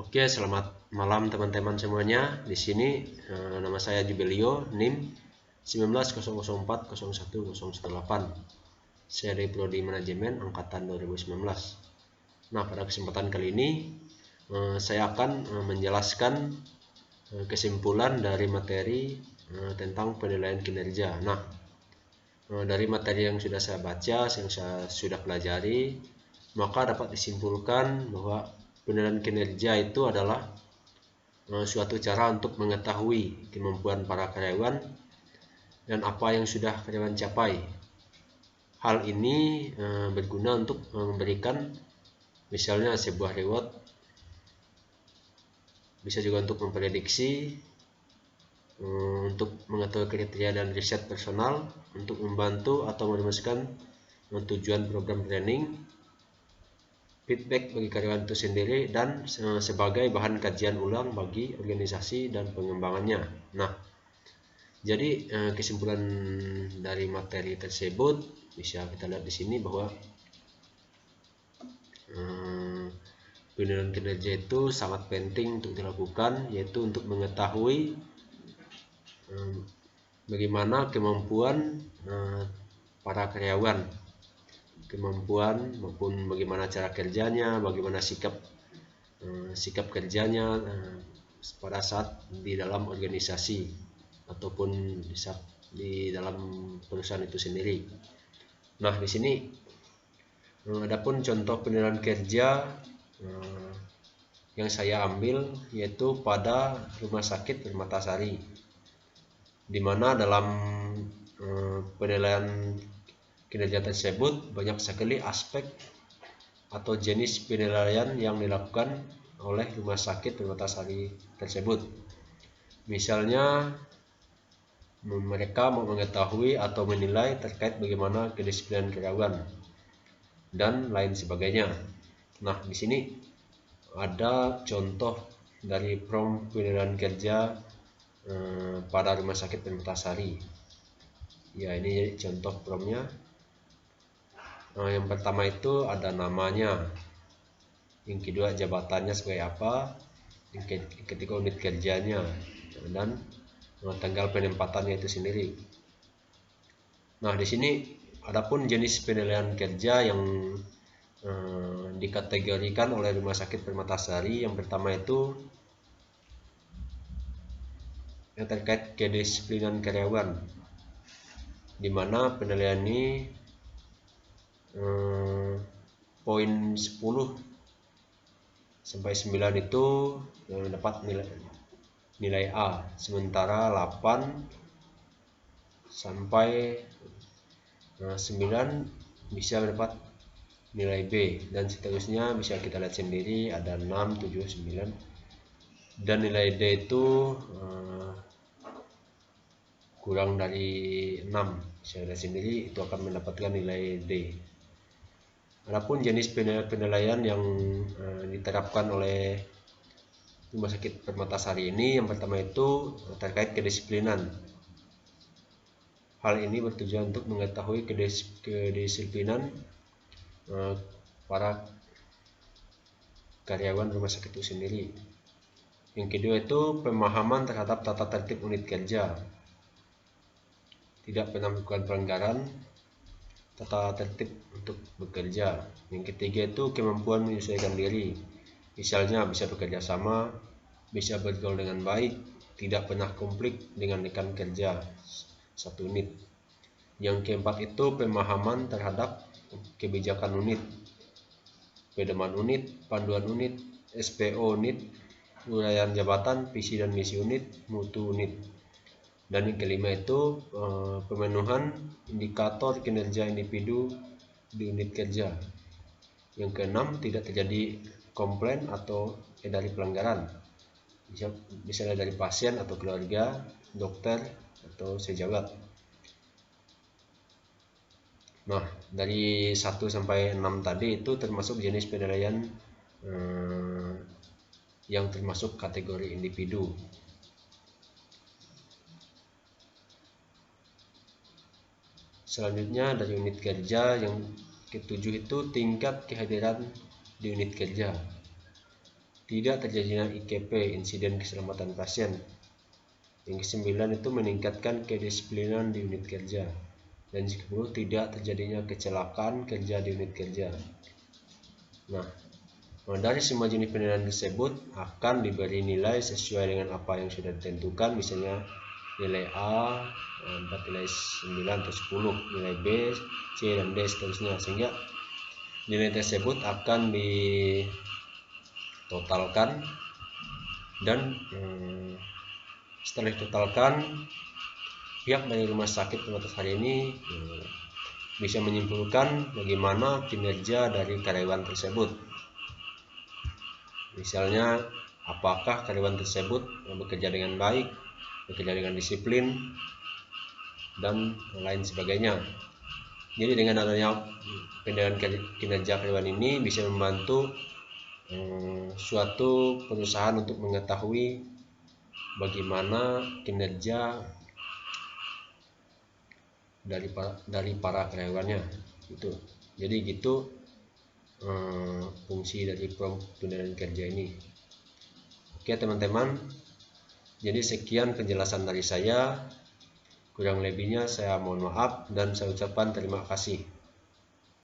Oke, selamat malam teman-teman semuanya. Di sini nama saya Jubelio, NIM 1900401018. Saya dari Prodi Manajemen angkatan 2019. Nah, pada kesempatan kali ini saya akan menjelaskan kesimpulan dari materi tentang penilaian kinerja. Nah, dari materi yang sudah saya baca, yang saya sudah pelajari, maka dapat disimpulkan bahwa penilaian kinerja itu adalah suatu cara untuk mengetahui kemampuan para karyawan dan apa yang sudah karyawan capai. Hal ini berguna untuk memberikan misalnya sebuah reward, bisa juga untuk memprediksi, untuk mengetahui kriteria dan riset personal, untuk membantu atau merumuskan tujuan program training, feedback bagi karyawan itu sendiri, dan sebagai bahan kajian ulang bagi organisasi dan pengembangannya. Nah, jadi kesimpulan dari materi tersebut bisa kita lihat di sini bahwa penilaian kinerja itu sangat penting untuk dilakukan, yaitu untuk mengetahui bagaimana kemampuan para karyawan, kemampuan maupun bagaimana cara kerjanya, bagaimana sikap kerjanya pada saat di dalam organisasi ataupun di dalam perusahaan itu sendiri. Nah, di sini adapun contoh penilaian kerja yang saya ambil yaitu pada Rumah Sakit Permatasari, di mana dalam penilaian kinerja tersebut banyak sekali aspek atau jenis penilaian yang dilakukan oleh Rumah Sakit Permatasari tersebut. Misalnya mereka mau mengetahui atau menilai terkait bagaimana kedisiplinan karyawan dan lain sebagainya. Nah, di sini ada contoh dari prom penilaian kerja pada Rumah Sakit Permatasari. Ya, ini contoh promnya. Yang pertama itu ada namanya, yang kedua jabatannya sebagai apa, yang ketiga unit kerjanya, dan tanggal penempatannya itu sendiri. Nah, di sini adapun jenis penilaian kerja yang dikategorikan oleh Rumah Sakit Permatasari, yang pertama itu yang terkait kedisiplinan karyawan, di mana penilaian ini poin 10 sampai 9 itu yang dapat nilai A, sementara 8 sampai 9 bisa mendapat nilai B, dan seterusnya bisa kita lihat sendiri, ada 6, 7, 9, dan nilai D itu kurang dari 6, bisa lihat sendiri, itu akan mendapatkan nilai D. Adapun jenis penilaian yang diterapkan oleh Rumah Sakit Permatasari ini, yang pertama itu terkait kedisiplinan. Hal ini bertujuan untuk mengetahui kedisiplinan para karyawan rumah sakit itu sendiri. Yang kedua itu pemahaman terhadap tata tertib unit kerja, tidak pernah melakukan pelanggaran tata tertib untuk bekerja. Yang ketiga itu kemampuan menyesuaikan diri, misalnya bisa bekerja sama, bisa bergaul dengan baik, tidak pernah konflik dengan rekan kerja satu unit. Yang keempat itu pemahaman terhadap kebijakan unit, pedoman unit, panduan unit, SPO unit, uraian jabatan, visi dan misi unit, mutu unit. Dan yang kelima itu pemenuhan indikator kinerja individu di unit kerja. Yang keenam, tidak terjadi komplain atau dari pelanggaran, misalnya dari pasien atau keluarga, dokter atau sejawat. Nah, dari 1 sampai 6 tadi itu termasuk jenis penilaian yang termasuk kategori individu. Selanjutnya dari unit kerja, yang ketujuh itu tingkat kehadiran di unit kerja. tidak terjadinya IKP, insiden keselamatan pasien. Yang ke-9 itu meningkatkan kedisiplinan di unit kerja. Dan yang ke-10 tidak terjadinya kecelakaan kerja di unit kerja. Nah, dari semua jenis penilaian tersebut akan diberi nilai sesuai dengan apa yang sudah ditentukan, misalnya nilai A 4, nilai 9 atau 10, nilai B, C, dan D seterusnya, sehingga nilai tersebut akan ditotalkan dan setelah ditotalkan pihak dari rumah sakit terbatas hari ini bisa menyimpulkan bagaimana kinerja dari karyawan tersebut. Misalnya apakah karyawan tersebut bekerja dengan baik, bekerja dengan disiplin, dan lain sebagainya. Jadi dengan adanya penilaian kinerja karyawan ini bisa membantu suatu perusahaan untuk mengetahui bagaimana kinerja dari para karyawannya gitu. Jadi gitu fungsi dari penilaian kerja ini. Oke teman-teman, jadi sekian penjelasan dari saya. Kurang lebihnya saya mohon maaf dan saya ucapkan terima kasih.